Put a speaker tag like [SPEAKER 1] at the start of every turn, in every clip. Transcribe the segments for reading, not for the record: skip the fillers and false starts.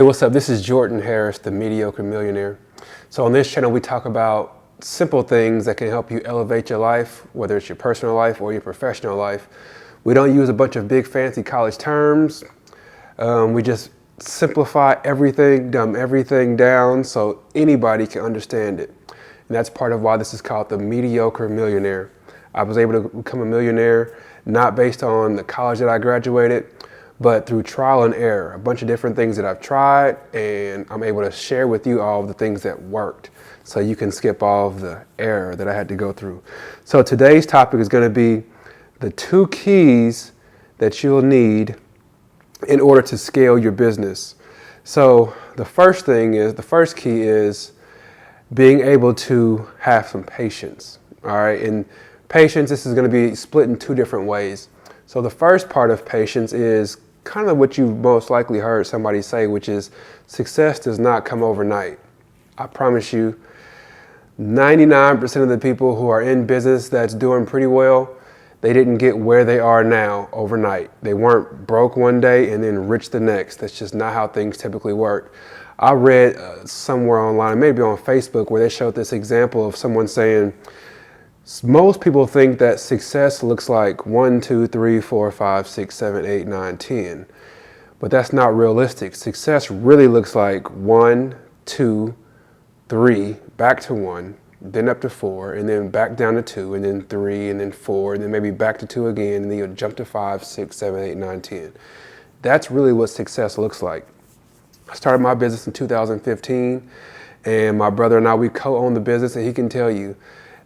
[SPEAKER 1] Hey, what's up? This is Jordan Harris, the Mediocre Millionaire. So on this channel, we talk about simple things that can help you elevate your life, whether it's your personal life or your professional life. We don't use a bunch of big fancy college terms. We just simplify everything, dumb everything down so anybody can understand it. And that's part of why this is called the Mediocre Millionaire. I was able to become a millionaire not based on the college that I graduated, but through trial and error, a bunch of different things that I've tried, and I'm able to share with you all of the things that worked so you can skip all of the error that I had to go through. So today's topic is going to be the 2 keys that you'll need in order to scale your business. So the first key is being able to have some patience. All right, and patience, this is going to be split in 2 different ways. So the first part of patience is kind of what you've most likely heard somebody say, which is success does not come overnight. I promise you, 99% of the people who are in business that's doing pretty well, they didn't get where they are now overnight. They weren't broke one day and then rich the next. That's just not how things typically work. I read somewhere online, maybe on Facebook, where they showed this example of someone saying, most people think that success looks like 1, 2, 3, 4, 5, 6, 7, 8, 9, 10. But that's not realistic. Success really looks like 1, 2, 3, back to 1, then up to 4, and then back down to 2, and then 3, and then 4, and then maybe back to 2 again, and then you'll jump to 5, 6, 7, 8, 9, 10. That's really what success looks like. I started my business in 2015, and my brother and I, we co-own the business, and he can tell you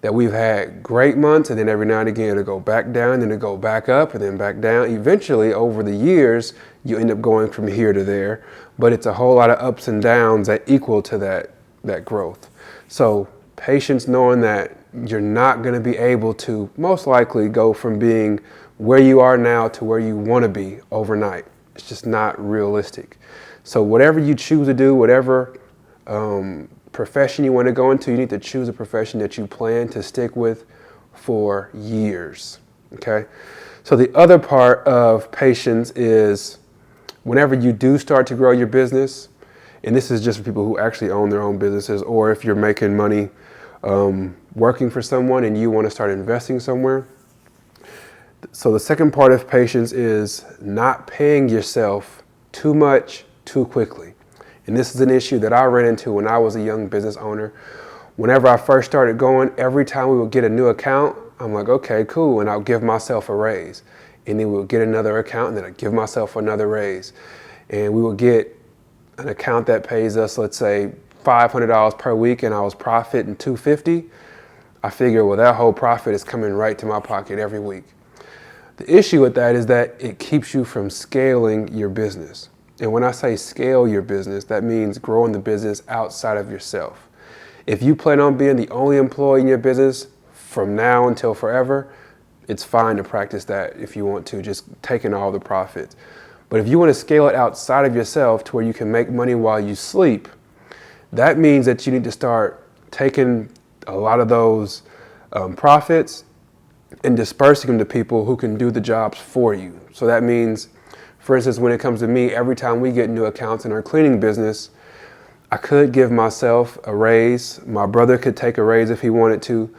[SPEAKER 1] that we've had great months, and then every now and again it'll go back down, then it'll go back up, and then back down. Eventually, over the years, you end up going from here to there, but it's a whole lot of ups and downs that equal to that growth. So patience, knowing that you're not going to be able to most likely go from being where you are now to where you want to be overnight. It's just not realistic. So whatever you choose to do, whatever profession you want to go into, you need to choose a profession that you plan to stick with for years, okay? So the other part of patience is whenever you do start to grow your business, and this is just for people who actually own their own businesses, or if you're making money working for someone and you want to start investing somewhere. So the second part of patience is not paying yourself too much too quickly. And this is an issue that I ran into when I was a young business owner. Whenever I first started going, every time we would get a new account, I'm like, okay, cool, and I'll give myself a raise. And then we'll get another account, and then I'd give myself another raise. And we would get an account that pays us, let's say, $500 per week, and I was profiting $250. I figure, well, that whole profit is coming right to my pocket every week. The issue with that is that it keeps you from scaling your business. And when I say scale your business, that means growing the business outside of yourself. If you plan on being the only employee in your business from now until forever, it's fine to practice that if you want to, just taking all the profits. But if you want to scale it outside of yourself to where you can make money while you sleep, that means that you need to start taking a lot of those profits and dispersing them to people who can do the jobs for you. So that means, for instance, when it comes to me, every time we get new accounts in our cleaning business, I could give myself a raise. My brother could take a raise if he wanted to.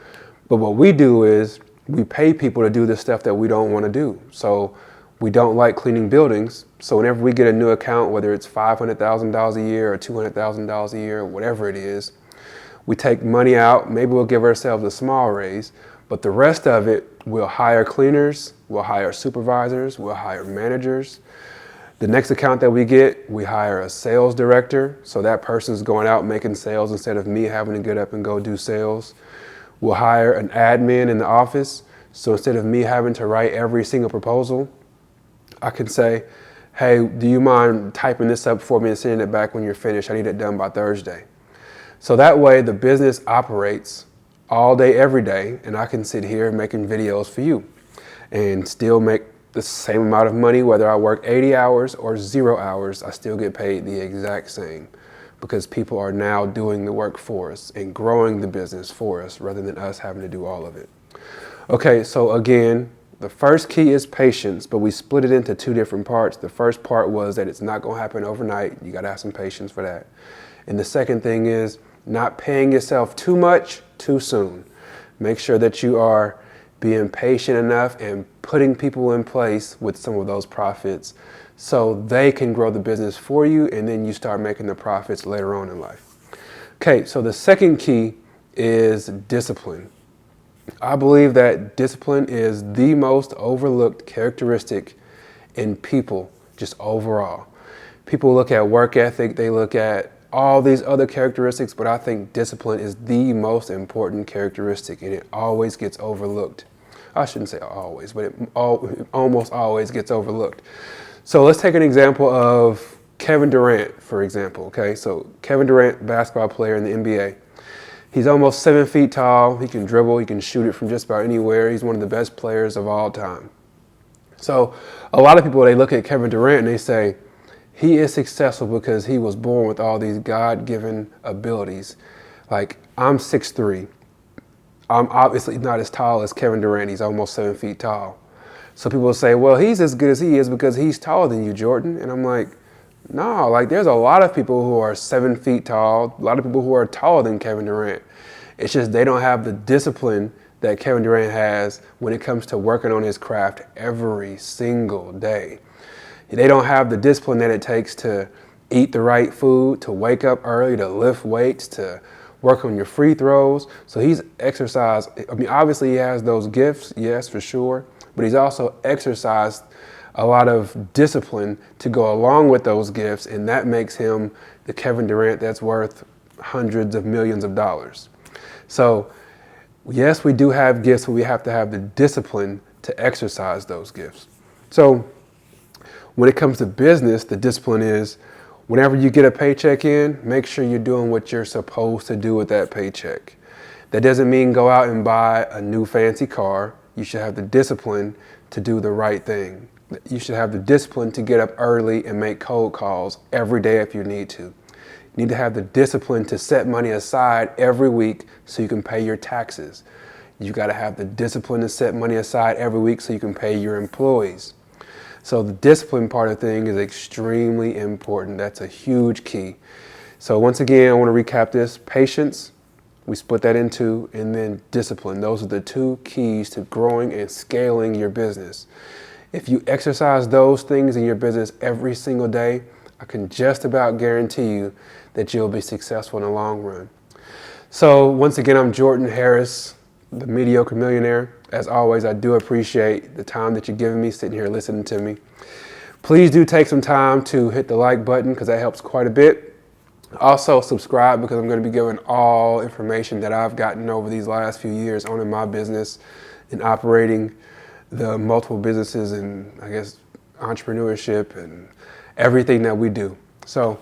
[SPEAKER 1] But what we do is we pay people to do the stuff that we don't want to do. So we don't like cleaning buildings. So whenever we get a new account, whether it's $500,000 a year or $200,000 a year, or whatever it is, we take money out. Maybe we'll give ourselves a small raise, but the rest of it, we'll hire cleaners, we'll hire supervisors, we'll hire managers. The next account that we get, we hire a sales director. So that person's going out making sales instead of me having to get up and go do sales. We'll hire an admin in the office. So instead of me having to write every single proposal, I can say, hey, do you mind typing this up for me and sending it back when you're finished? I need it done by Thursday. So that way the business operates all day, every day, and I can sit here making videos for you and still make the same amount of money, whether I work 80 hours or 0 hours, I still get paid the exact same because people are now doing the work for us and growing the business for us rather than us having to do all of it. Okay, so again, The first key is patience, but we split it into two different parts. The first part was that it's not going to happen overnight. You got to have some patience for that. And the second thing is not paying yourself too much too soon. Make sure that you are being patient enough and putting people in place with some of those profits so they can grow the business for you, and then you start making the profits later on in life. Okay, so the second key is discipline. I believe that discipline is the most overlooked characteristic in people, just overall. People look at work ethic, they look at all these other characteristics, but I think discipline is the most important characteristic, and it always gets overlooked. I shouldn't say always, but it almost always gets overlooked. So let's take an example of Kevin Durant, for example. Okay, so Kevin Durant, basketball player in the NBA. He's almost 7 feet tall. He can dribble. He can shoot it from just about anywhere. He's one of the best players of all time. So a lot of people, they look at Kevin Durant and they say, he is successful because he was born with all these God-given abilities. Like, I'm 6'3". I'm obviously not as tall as Kevin Durant. He's almost 7 feet tall. So people will say, well, he's as good as he is because he's taller than you, Jordan. And I'm like, no, like there's a lot of people who are 7 feet tall, a lot of people who are taller than Kevin Durant. It's just they don't have the discipline that Kevin Durant has when it comes to working on his craft every single day. They don't have the discipline that it takes to eat the right food, to wake up early, to lift weights, to work on your free throws. So he's exercised. I mean, obviously he has those gifts, yes, for sure, but he's also exercised a lot of discipline to go along with those gifts, and that makes him the Kevin Durant that's worth hundreds of millions of dollars. So yes, we do have gifts, but we have to have the discipline to exercise those gifts. So when it comes to business, the discipline is whenever you get a paycheck in, make sure you're doing what you're supposed to do with that paycheck. That doesn't mean go out and buy a new fancy car. You should have the discipline to do the right thing. You should have the discipline to get up early and make cold calls every day if you need to. You need to have the discipline to set money aside every week so you can pay your taxes. You got to have the discipline to set money aside every week so you can pay your employees. So the discipline part of the thing is extremely important. That's a huge key. So once again, I want to recap this. Patience, we split that in two, and then discipline. Those are the two keys to growing and scaling your business. If you exercise those things in your business every single day, I can just about guarantee you that you'll be successful in the long run. So once again, I'm Jordan Harris, the Mediocre Millionaire. As always, I do appreciate the time that you're giving me sitting here listening to me. Please do take some time to hit the like button because that helps quite a bit. Also subscribe because I'm going to be giving all information that I've gotten over these last few years owning my business and operating the multiple businesses and I guess entrepreneurship and everything that we do. So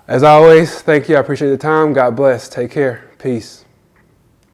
[SPEAKER 1] as always, thank you. I appreciate the time. God bless. Take care. Peace.